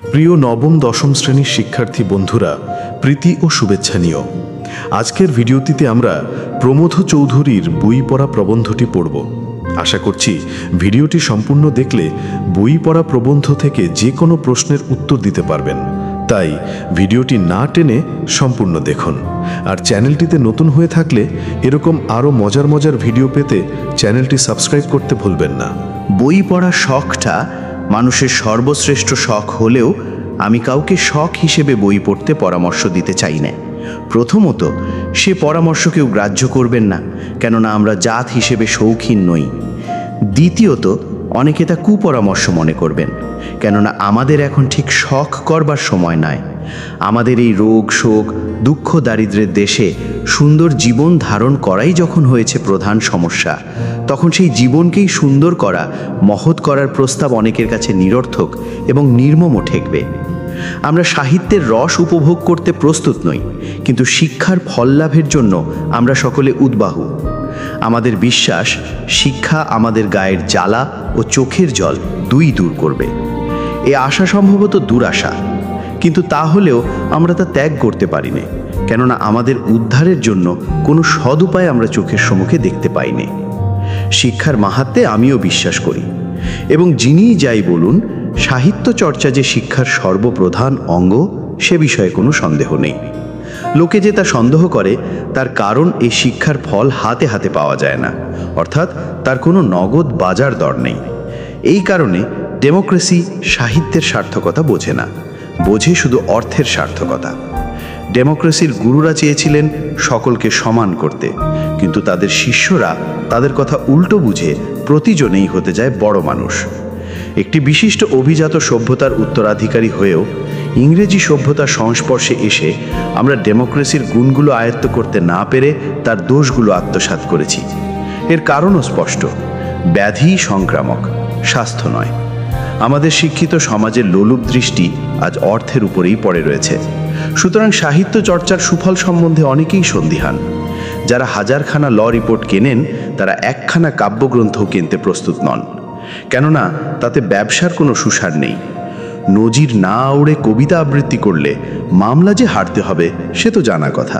প্রিয় নবম দশম শ্রেণীর শিক্ষার্থী বন্ধুরা, প্রীতি ও শুভেচ্ছা নিও। আজকের ভিডিওটিতে আমরা প্রমথ চৌধুরীর বই পড়া প্রবন্ধটি পড়ব। আশা করছি ভিডিওটি সম্পূর্ণ দেখলে বই পড়া প্রবন্ধ থেকে যে কোনো প্রশ্নের উত্তর দিতে পারবেন। তাই ভিডিওটি না টেনে সম্পূর্ণ দেখুন। আর চ্যানেলটিতে নতুন হয়ে থাকলে এরকম আরও মজার মজার ভিডিও পেতে চ্যানেলটি সাবস্ক্রাইব করতে ভুলবেন না। বই পড়ার শখটা মানুষের সর্বশ্রেষ্ঠ শখ হলেও আমি কাউকে শখ হিসেবে বই পড়তে পরামর্শ দিতে চাই না। প্রথমত, সে পরামর্শ কেউ গ্রাহ্য করবেন না, কেননা আমরা জাত হিসেবে শৌখিন নই। দ্বিতীয়ত, অনেকে তা কুপরামর্শ মনে করবেন, কেননা আমাদের এখন ঠিক শখ করবার সময় নয়। আমাদের এই রোগ শোক দুঃখ দারিদ্র্যের দেশে সুন্দর জীবন ধারণ করাই যখন হয়েছে প্রধান সমস্যা, তখন সেই জীবনকেই সুন্দর করা, মহৎ করার প্রস্তাব অনেকের কাছে নিরর্থক এবং নির্মমও ঠেকবে। আমরা সাহিত্যের রস উপভোগ করতে প্রস্তুত নই, কিন্তু শিক্ষার ফল লাভের জন্য আমরা সকলে উদ্বাহু। আমাদের বিশ্বাস, শিক্ষা আমাদের গায়ের জ্বালা ও চোখের জল দুই দূর করবে। এ আশা সম্ভবত দুরাশা, কিন্তু তা হলেও আমরা তা ত্যাগ করতে পারি না, কেননা আমাদের উদ্ধারের জন্য কোনো সদুপায় আমরা চোখের সম্মুখে দেখতে পাইনি। শিক্ষার মাহাত্ম্যে আমিও বিশ্বাস করি, এবং যিনিই যাই বলুন, সাহিত্য চর্চা যে শিক্ষার সর্বপ্রধান অঙ্গ সে বিষয়ে কোনো সন্দেহ নেই। লোকে যে তা সন্দেহ করে, তার কারণ এই শিক্ষার ফল হাতে হাতে পাওয়া যায় না, অর্থাৎ তার কোনো নগদ বাজার দর নেই। এই কারণে ডেমোক্রেসি সাহিত্যের সার্থকতা বোঝে না, বোঝে শুধু অর্থের সার্থকতা। ডেমোক্রেসির গুরুরা চেয়েছিলেন সকলকে সমান করতে, কিন্তু তাদের শিষ্যরা তাদের কথা উল্টো বুঝে প্রতিজনেই হতে যায় বড় মানুষ। একটি বিশিষ্ট অভিজাত সভ্যতার উত্তরাধিকারী হয়েও ইংরেজি সভ্যতার সংস্পর্শে এসে আমরা ডেমোক্রেসির গুণগুলো আয়ত্ত করতে না পেরে তার দোষগুলো আত্মসাৎ করেছি। এর কারণও স্পষ্ট, ব্যাধি সংক্রামক, স্বাস্থ্য নয়। আমাদের শিক্ষিত সমাজের লোলুপ দৃষ্টি আজ অর্থের উপরেই পড়ে রয়েছে। সুতরাং সাহিত্য চর্চার সুফল সম্বন্ধে অনেকেই সন্দিহান। যারা হাজারখানা ল রিপোর্ট কেনেন, তারা একখানা কাব্যগ্রন্থও কিনতে প্রস্তুত নন, কেননা তাতে ব্যবসার কোনো সুসার নেই। নজির না আউড়ে কবিতা আবৃত্তি করলে মামলা যে হারতে হবে সে তো জানা কথা,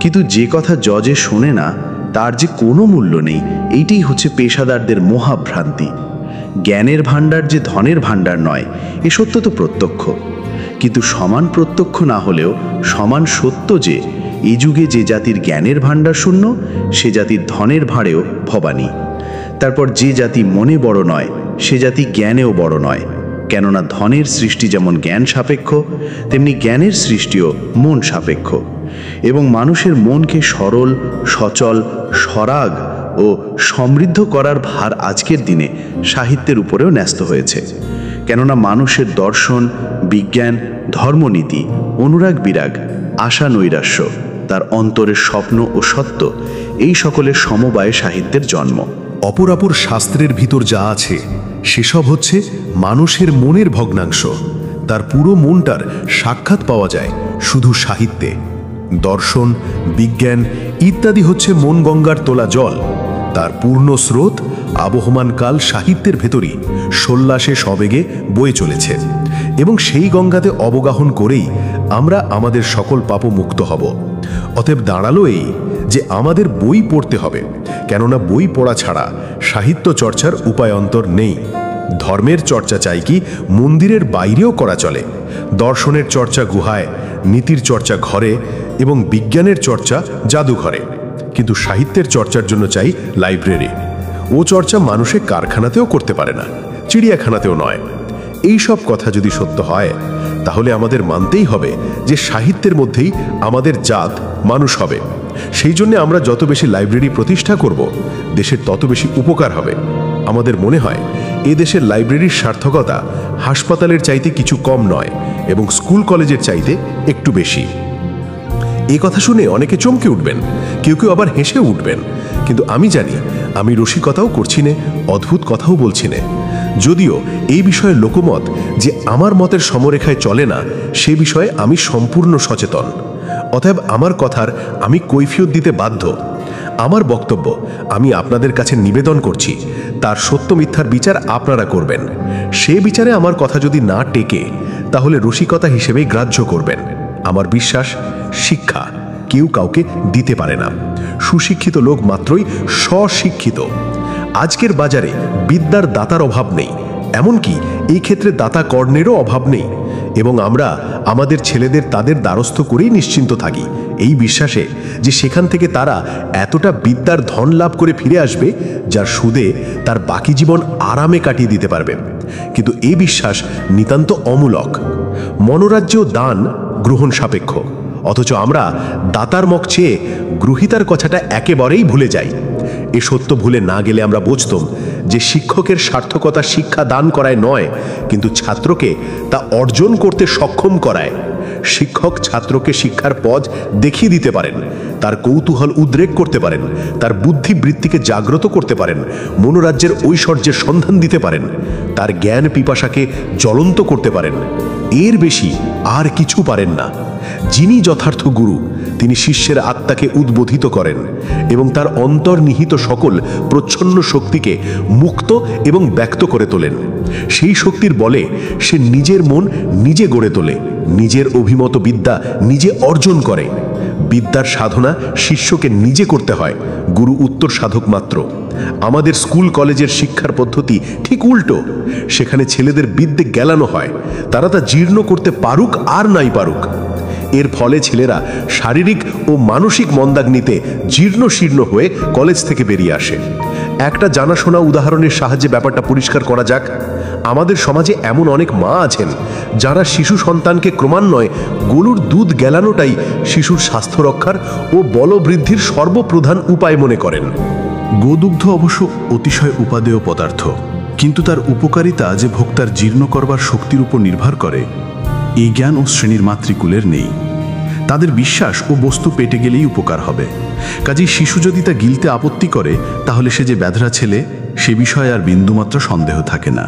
কিন্তু যে কথা জজে শোনে না তার যে কোনো মূল্য নেই, এইটাই হচ্ছে পেশাদারদের মহাভ্রান্তি। জ্ঞানের ভাণ্ডার যে ধনের ভাণ্ডার নয়, এ সত্য তো প্রত্যক্ষ, কিন্তু সমান প্রত্যক্ষ না হলেও সমান সত্য যে এই যুগে যে জাতির জ্ঞানের ভাণ্ডার শূন্য, সে জাতির ধনের ভাঁড়েও ভবানী। তারপর যে জাতি মনে বড় নয়, সে জাতি জ্ঞানেও বড় নয়, কেননা ধনের সৃষ্টি যেমন জ্ঞান সাপেক্ষ, তেমনি জ্ঞানের সৃষ্টিও মন সাপেক্ষ। এবং মানুষের মনকে সরল, সচল, সরাগ ও সমৃদ্ধ করার ভার আজকের দিনে সাহিত্যের উপরেও ন্যস্ত হয়েছে, কেননা মানুষের দর্শন, বিজ্ঞান, ধর্মনীতি, অনুরাগ বিরাগ, আশা নৈরাশ্য, তার অন্তরের স্বপ্ন ও সত্য, এই সকলের সমবায়ে সাহিত্যের জন্ম। অপরাপর শাস্ত্রের ভিতর যা আছে সেসব হচ্ছে মানুষের মনের ভগ্নাংশ। তার পুরো মনটার সাক্ষাৎ পাওয়া যায় শুধু সাহিত্যে। দর্শন, বিজ্ঞান ইত্যাদি হচ্ছে মন গঙ্গার তোলা জল। তার পূর্ণ স্রোত আবহমান কাল সাহিত্যের ভেতরই সোল্লাসে সবেগে বয়ে চলেছে, এবং সেই গঙ্গাতে অবগাহন করেই আমরা আমাদের সকল পাপ মুক্ত হব। অতএব দাঁড়ালো এই যে আমাদের বই পড়তে হবে, কেননা বই পড়া ছাড়া সাহিত্য চর্চার উপায়ন্তর নেই। ধর্মের চর্চা চাই কি মন্দিরের বাইরেও করা চলে, দর্শনের চর্চা গুহায়, নীতির চর্চা ঘরে এবং বিজ্ঞানের চর্চা জাদুঘরে, কিন্তু সাহিত্যের চর্চার জন্য চাই লাইব্রেরি। ও চর্চা মানুষে কারখানাতেও করতে পারে না, চিড়িয়াখানাতেও নয়। এই সব কথা যদি সত্য হয়, তাহলে আমাদের মানতেই হবে যে সাহিত্যের মধ্যেই আমাদের জাত মানুষ হবে। সেই জন্য আমরা যত বেশি লাইব্রেরি প্রতিষ্ঠা করব, দেশের তত বেশি উপকার হবে। আমাদের মনে হয় এ দেশের লাইব্রেরির সার্থকতা হাসপাতালের চাইতে কিছু কম নয়, এবং স্কুল কলেজের চাইতে একটু বেশি। এই কথা শুনে অনেকে চমকে উঠবেন, কেউ কেউ আবার হেসে উঠবেন, কিন্তু আমি জানি আমি রসিকতাও করছি না, অদ্ভুত কথাও বলছি না। যদিও এই বিষয়ে লোকমত যে আমার মতের সমরেখায় চলে না, সে বিষয়ে আমি সম্পূর্ণ সচেতন। অতএব আমার কথার আমি কৈফিয়ত দিতে বাধ্য। আমার বক্তব্য আমি আপনাদের কাছে নিবেদন করছি, তার সত্য মিথ্যার বিচার আপনারা করবেন। সে বিচারে আমার কথা যদি না টেকে, তাহলে রসিকতা হিসেবেই গ্রাহ্য করবেন। আমার বিশ্বাস, শিক্ষা কেউ কাউকে দিতে পারে না। সুশিক্ষিত লোক মাত্রই স্বশিক্ষিত। আজকের বাজারে বিদ্যার দাতার অভাব নেই, এমনকি এই ক্ষেত্রে দাতা কর্ণেরও অভাব নেই। এবং আমরা আমাদের ছেলেদের তাদের দ্বারস্থ করেই নিশ্চিন্ত থাকি, এই বিশ্বাসে যে সেখান থেকে তারা এতটা বিদ্যার ধন লাভ করে ফিরে আসবে যার সুদে তার বাকি জীবন আরামে কাটিয়ে দিতে পারবে। কিন্তু এই বিশ্বাস নিতান্ত অমূলক। মনোরাজ্য দান গ্রহণ সাপেক্ষ, অথচ আমরা দাতার মুখ চেয়ে গ্রহীতার কথাটা একেবারেই ভুলে যাই। এ সত্য ভুলে না গেলে আমরা বুঝতাম যে শিক্ষকের সার্থকতা শিক্ষা দান করায় নয়, কিন্তু ছাত্রকে তা অর্জন করতে সক্ষম করায়। শিক্ষক ছাত্রকে শিক্ষার পথ দেখিয়ে দিতে পারেন, তার কৌতূহল উদ্রেক করতে পারেন, তার বুদ্ধিবৃত্তিকে জাগ্রত করতে পারেন, মনোরাজ্যের ঐশ্বর্যের সন্ধান দিতে পারেন, তার জ্ঞান পিপাসাকে জ্বলন্ত করতে পারেন। এর বেশি আর কিছু পারেন না। যিনি যথার্থ গুরু, তিনি শিষ্যের আত্মাকে উদ্বোধিত করেন এবং তার অন্তর্নিহিত সকল প্রচ্ছন্ন শক্তিকে মুক্ত এবং ব্যক্ত করে তোলেন। সেই শক্তির বলে সে নিজের মন নিজে গড়ে তোলে, নিজের অভিমত বিদ্যা নিজে অর্জন করে। বিদ্যার সাধনা শিষ্যকে নিজে করতে হয়, গুরু উত্তর সাধক মাত্র। আমাদের স্কুল কলেজের শিক্ষার পদ্ধতি ঠিক উল্টো। সেখানে ছেলেদের বিদ্যে গেলানো হয়, তারা তা জীর্ণ করতে পারুক আর নাই পারুক। এর ফলে ছেলেরা শারীরিক ও মানসিক মন্দাগ্নিতে জীর্ণ শীর্ণ হয়ে কলেজ থেকে বেরিয়ে আসে। একটা জানাশোনা উদাহরণের সাহায্যে ব্যাপারটা পরিষ্কার করা যাক। আমাদের সমাজে এমন অনেক মা আছেন যারা শিশু সন্তানকে ক্রমান্বয়ে গরুর দুধ গেলানোটাই শিশুর স্বাস্থ্য রক্ষার ও বলবৃদ্ধির সর্বপ্রধান উপায় মনে করেন। গোদুগ্ধ অবশ্য অতিশয় উপাদেয় পদার্থ, কিন্তু তার উপকারিতা যে ভোক্তার জীর্ণ করবার শক্তির উপর নির্ভর করে, এই জ্ঞান ও শ্রেণীর মাতৃকুলের নেই। তাদের বিশ্বাস ও বস্তু পেটে গেলেই উপকার হবে। কাজেই শিশু যদি তা গিলতে আপত্তি করে, তাহলে সে যে ব্যাধরা ছেলে সে বিষয়ে আর বিন্দুমাত্র সন্দেহ থাকে না।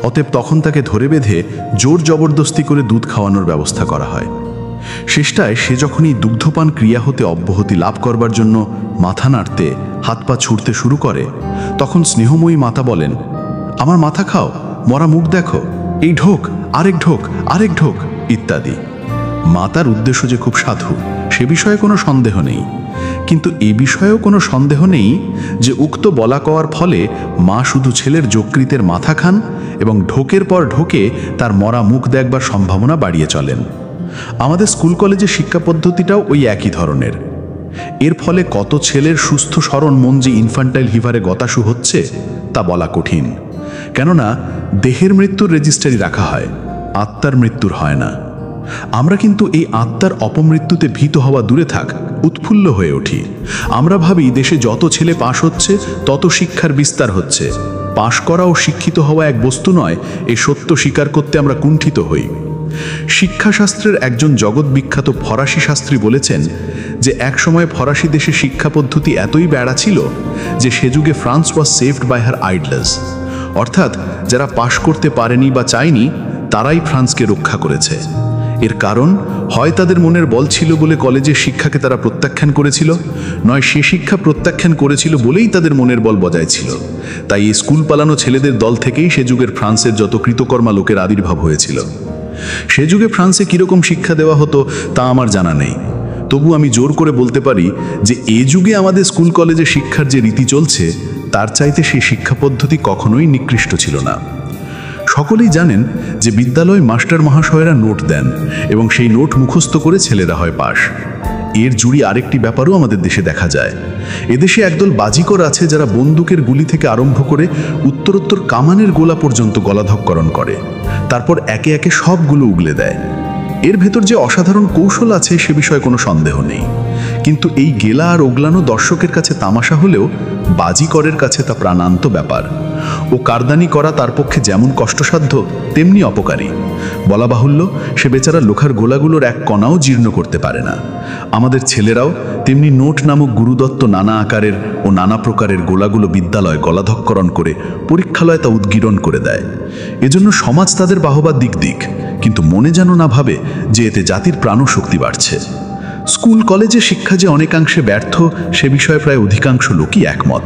অতএব তখন তাকে ধরে বেঁধে জোর জবরদস্তি করে দুধ খাওয়ানোর ব্যবস্থা করা হয়। শেষটায় সে যখনই দুগ্ধপান ক্রিয়া হতে অব্যাহতি লাভ করবার জন্য মাথা নাড়তে, হাত পা ছুঁড়তে শুরু করে, তখন স্নেহময়ী মাতা বলেন, আমার মাথা খাও, মরা মুখ দেখো, এই ঢোক, আরেক ঢোক, আরেক ঢোক ইত্যাদি। মাতার উদ্দেশ্য যে খুব সাধু সে বিষয়ে কোনো সন্দেহ নেই, কিন্তু এ বিষয়েও কোনো সন্দেহ নেই যে উক্ত বলা কওয়ার ফলে মা শুধু ছেলের যকৃতের মাথা খান এবং ঢোকের পর ঢোকে তার মরা মুখ দেখবার সম্ভাবনা বাড়িয়ে চলেন। আমাদের স্কুল কলেজের শিক্ষা পদ্ধতিটাও ওই একই ধরনের। এর ফলে কত ছেলের সুস্থ স্মরণ মন যে ইনফ্যান্টাইল হিভারে গতাশু হচ্ছে তা বলা কঠিন। কেননা দেহের মৃত্যুর রেজিস্ট্রারি রাখা হয়, আত্মার মৃত্যুর হয় না। আমরা কিন্তু এই আত্মার অপমৃত্যুতে ভীত হওয়া দূরে থাক, উৎফুল্ল হয়ে উঠি। আমরা ভাবি দেশে যত ছেলে পাশ হচ্ছে তত শিক্ষার বিস্তার হচ্ছে। পাশ করা ও শিক্ষিত হওয়া এক বস্তু নয়, এই সত্য স্বীকার করতে আমরা কুণ্ঠিত হই। শিক্ষাশাস্ত্রের একজন জগৎ বিখ্যাত ফরাসি শাস্ত্রী বলেছেন যে একসময় ফরাসি দেশে শিক্ষা পদ্ধতি এতই বেড়া ছিল যে সে যুগে France was saved by her idlers, অর্থাৎ যারা পাশ করতে পারেনি বা চায়নি তারাই ফ্রান্সকে রক্ষা করেছে। এর কারণ হয় তাদের মনের বল ছিল বলে কলেজের শিক্ষাকে তারা প্রত্যাখ্যান করেছিল, নয় সে শিক্ষা প্রত্যাখ্যান করেছিল বলেই তাদের মনের বল বজায় ছিল। তাই এই স্কুল পালানো ছেলেদের দল থেকেই সে যুগের ফ্রান্সের যত কৃতকর্মা লোকের আবির্ভাব হয়েছিল। সে যুগে ফ্রান্সে কীরকম শিক্ষা দেওয়া হতো তা আমার জানা নেই, তবু আমি জোর করে বলতে পারি যে এ যুগে আমাদের স্কুল কলেজে শিক্ষার যে রীতি চলছে তার চাইতে সেই শিক্ষা পদ্ধতি কখনোই নিকৃষ্ট ছিল না। সকলেই জানেন যে বিদ্যালয় মাস্টার মহাশয়রা নোট দেন এবং সেই নোট মুখস্থ করে ছেলেরা হয় পাশ। এর জুড়ি আরেকটি ব্যাপারও আমাদের দেশে দেখা যায়। এদেশে একদল বাজিকর আছে যারা বন্দুকের গুলি থেকে আরম্ভ করে উত্তরোত্তর কামানের গোলা পর্যন্ত গলাধঃকরণ করে, তারপর একে একে সবগুলো উগলে দেয়। এর ভেতর যে অসাধারণ কৌশল আছে সে বিষয়ে কোনো সন্দেহ নেই, কিন্তু এই গেলা আর ওগলানো দর্শকের কাছে তামাশা হলেও বাজিকরের কাছে তা প্রাণান্ত ব্যাপার। ও কারদানি করা তার পক্ষে যেমন কষ্টসাধ্য তেমনি অপকারী। বলা বাহুল্য সে বেচারা লোখার গোলাগুলোর এক কণাও জীর্ণ করতে পারে না। আমাদের ছেলেরাও তেমনি নোট নামক গুরুদত্ত নানা আকারের ও নানা প্রকারের গোলাগুলো বিদ্যালয় গলাধঃকরণ করে পরীক্ষালয় তা উদ্গীরণ করে দেয়। এজন্য সমাজ তাদের বাহবা দিক দিক, কিন্তু মনে যেন না ভাবে যে এতে জাতির প্রাণশক্তি বাড়ছে। স্কুল কলেজে শিক্ষা যে অনেকাংশে ব্যর্থ সে বিষয়ে প্রায় অধিকাংশ লোকই একমত।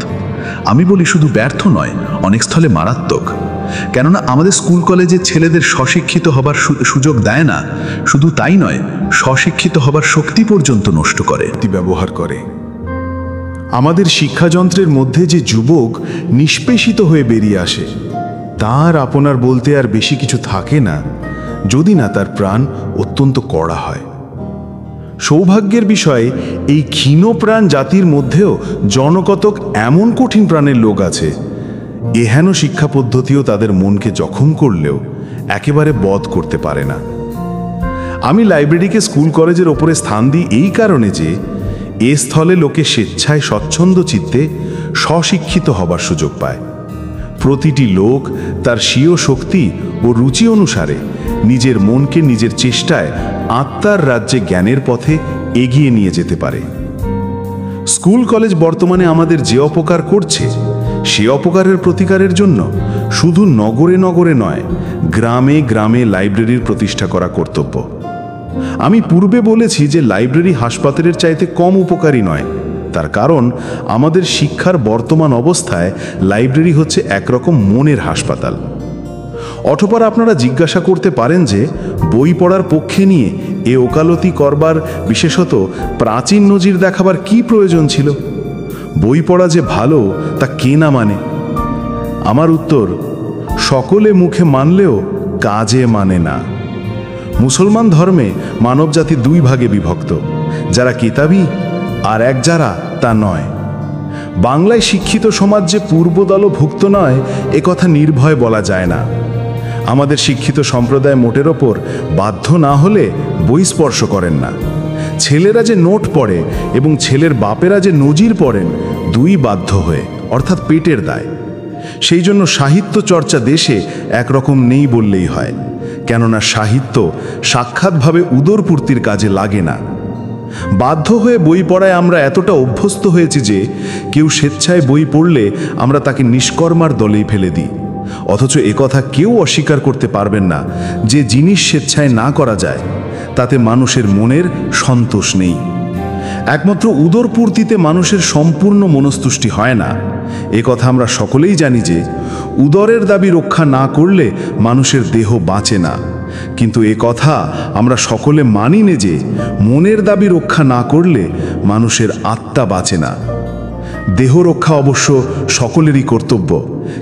আমি বলি শুধু ব্যর্থ নয়, অনেক স্থলে মারাত্মক। কেননা আমাদের স্কুল কলেজে ছেলেদের স্বশিক্ষিত হবার সুযোগ দেয় না। শুধু তাই নয়, স্বশিক্ষিত হবার শক্তি পর্যন্ত নষ্ট করে, ব্যবহার করে। আমাদের শিক্ষাযন্ত্রের মধ্যে যে যুবক নিষ্পেষিত হয়ে বেরিয়ে আসে, তার আপনার বলতে আর বেশি কিছু থাকে না, যদি না তার প্রাণ অত্যন্ত কড়া হয়। সৌভাগ্যের বিষয়ে এই ক্ষীণ প্রাণ জাতির মধ্যেও জনকতক এমন কঠিন প্রাণের লোক আছে, এহেন শিক্ষা পদ্ধতিও তাদের মনকে জখম করলেও একেবারে বধ করতে পারে না। আমি লাইব্রেরিকে স্কুল কলেজের ওপরে স্থান দিই এই কারণে যে এ স্থলে লোকে স্বেচ্ছায় স্বচ্ছন্দ চিত্তে স্বশিক্ষিত হবার সুযোগ পায়। প্রতিটি লোক তার স্বীয় শক্তি ও রুচি অনুসারে নিজের মনকে নিজের চেষ্টায় আত্মার রাজ্যে জ্ঞানের পথে এগিয়ে নিয়ে যেতে পারে। স্কুল কলেজ বর্তমানে আমাদের যে অপকার করছে, সে অপকারের প্রতিকারের জন্য শুধু নগরে নগরে নয়, গ্রামে গ্রামে লাইব্রেরির প্রতিষ্ঠা করা কর্তব্য। আমি পূর্বে বলেছি যে লাইব্রেরি হাসপাতালের চাইতে কম উপকারী নয়। তার কারণ আমাদের শিক্ষার বর্তমান অবস্থায় লাইব্রেরি হচ্ছে একরকম মনের হাসপাতাল। অতঃপর আপনারা জিজ্ঞাসা করতে পারেন যে বই পড়ার পক্ষে নিয়ে এ ওকালতি করবার, বিশেষত প্রাচীন নজির দেখাবার কি প্রয়োজন ছিল? বই পড়া যে ভালো তা কে না মানে? আমার উত্তর, সকলে মুখে মানলেও কাজে মানে না। মুসলমান ধর্মে মানবজাতি দুই ভাগে বিভক্ত, যারা কিতাবী আর এক যারা তা নয়। বাংলায় শিক্ষিত সমাজ যে পূর্বদলভুক্ত নয়, এ কথা নির্ভয় বলা যায় না। আমাদের শিক্ষিত সম্প্রদায় মোটের ওপর বাধ্য না হলে বই স্পর্শ করেন না। ছেলেরা যে নোট পড়ে এবং ছেলের বাপেরা যে নজির পড়েন, দুই বাধ্য হয়ে, অর্থাৎ পেটের দায়। সেই জন্য সাহিত্য চর্চা দেশে একরকম নেই বললেই হয়, কেননা সাহিত্য সাক্ষাৎভাবে উদরপূর্তির কাজে লাগে না। বাধ্য হয়ে বই পড়ায় আমরা এতটা অভ্যস্ত হয়েছি যে কেউ স্বেচ্ছায় বই পড়লে আমরা তাকে নিষ্কর্মার দলেই ফেলে দিই। অথচ একথা কেউ অস্বীকার করতে পারবেন না যে জিনিস স্বেচ্ছায় না করা যায় তাতে মানুষের মনের সন্তোষ নেই। একমাত্র উদরপূর্তিতে মানুষের সম্পূর্ণ মনস্তুষ্টি হয় না। এ কথা আমরা সকলেই জানি যে উদরের দাবি রক্ষা না করলে মানুষের দেহ বাঁচে না, কিন্তু এ কথা আমরা সকলে মানি নে যে মনের দাবি রক্ষা না করলে মানুষের আত্মা বাঁচে না। দেহ রক্ষা অবশ্য সকলেরই কর্তব্য,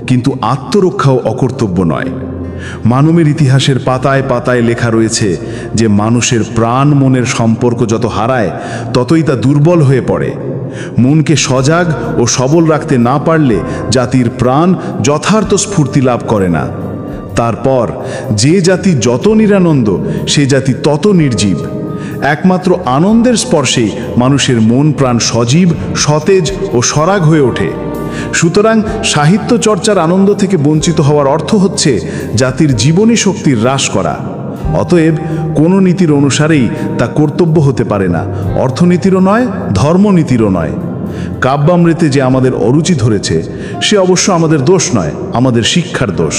কিন্তু আত্মরক্ষাও অকর্তব্য নয়। মানবের ইতিহাসের পাতায় পাতায় লেখা রয়েছে যে মানুষের প্রাণ মনের সম্পর্ক যত হারায় ততই তা দুর্বল হয়ে পড়ে। মনকে সজাগ ও সবল রাখতে না পারলে জাতির প্রাণ যথার্থ স্ফূর্তি লাভ করে না। তারপর যে জাতি যত নিরানন্দ, সে জাতি তত নির্জীব। একমাত্র আনন্দের স্পর্শেই মানুষের মন প্রাণ সজীব, সতেজ ও সরাগ হয়ে ওঠে। সুতরাং সাহিত্য চর্চার আনন্দ থেকে বঞ্চিত হওয়ার অর্থ হচ্ছে জাতির জীবনী শক্তির হ্রাস করা। অতএব কোনো নীতির অনুসারেই তা কর্তব্য হতে পারে না, অর্থনীতিরও নয়, ধর্মনীতিরও নয়। কাব্যামৃতে যে আমাদের অরুচি ধরেছে সে অবশ্য আমাদের দোষ নয়, আমাদের শিক্ষার দোষ।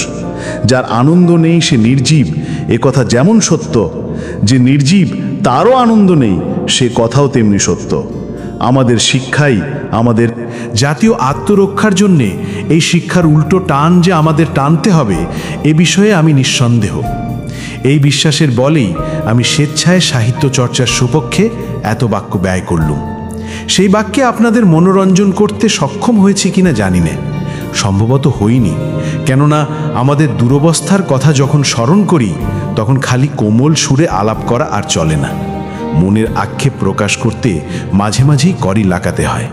যার আনন্দ নেই সে নির্জীব, এ কথা যেমন সত্য, যে নির্জীব তারও আনন্দ নেই সে কথাও তেমনি সত্য। আমাদের শিক্ষাই আমাদের জাতীয় আত্মরক্ষার জন্যে এই শিক্ষার উল্টো টান যে আমাদের টানতে হবে, এ বিষয়ে আমি নিঃসন্দেহ। এই বিশ্বাসের বলেই আমি স্বেচ্ছায় সাহিত্য চর্চার সুপক্ষে এত বাক্য ব্যয় করলুম। সেই বাক্যে আপনাদের মনোরঞ্জন করতে সক্ষম হয়েছি কিনা জানি না, সম্ভবত হইনি। কেননা আমাদের দুরবস্থার কথা যখন স্মরণ করি তখন খালি কোমল সুরে আলাপ করা আর চলে না, মনের আক্ষেপ প্রকাশ করতে মাঝে মাঝেই কড়ি লাগাতে হয়।